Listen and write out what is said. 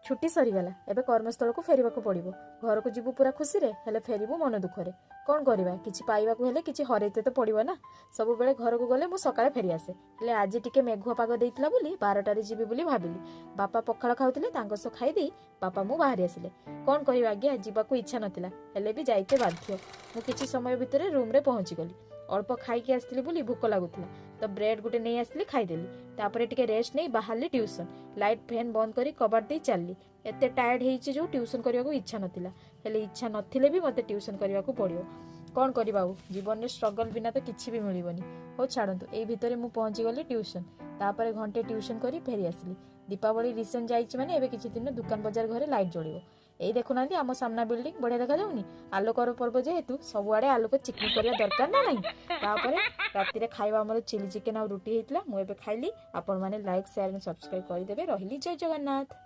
छुट्टी सरीगला एबे कर्मस्थल को फेरिबा को पड़िबो। घर को जीवु पूरा खुशी रे हेले फेरिबु मन दुखरे। कौन करबा किछि पाइबा को हेले किछि हरैते तो पड़िबो ना। सब बेले घर को गले मु सकाळे फेरि आसे हेले आज टिके मेघुआ पाग देइतला बोली 12 रे जीवी बोली भाबिली। बापा पखाळ खाउतले तांको सो खाइ देई बापा मु बाहरी आसिले। कौन करिबा आज्ञा जीवा को इच्छा नथिला हेले भी जाइते बाध्य। मु किछि समय भितरे रूम रे पहुंची गली। अल्प खाइकी आसली बोली भूक लागुतला तो ब्रेड गुटे नहीं आसली खाइदेली। तापरे टिके रेस्ट नहीं बाहरली ट्यूशन। लाइट फैन बंद करी कबाट दे चलली। एते टायर्ड हेइछि जो ट्यूशन करिया को इच्छा नथिला हेले इच्छा नथिले भी मते ट्यूशन करिया को पड़ियो। कौन करिबा जीवन में स्ट्रगल बिना तो किछि भी मिलिबनी। हो छाड़ंतु एई भितरे मु पहुंची गली ट्यूशन। तापरे घंटे ट्यूशन करी फेरी आसली। दीपावली रिसेंट जाइछि माने एबे किछि दिन दुकान बाजार घरे लाइट जळिबो। एई देखुना आम सामना बिल्डिंग बढ़िया देखा जाउनी। आलोकर पर्व जेहेतु सबुआड़े आलोक चिकनी करिया दरकार ना नहीं। तापरे राति रे खाइबा हमर चिली चिकेन और रुटी हेइतला। मु एबे खाइली। आपण माने लाइक शेयर एंड सब्सक्राइब करि देबे। रहिली जय जगन्नाथ।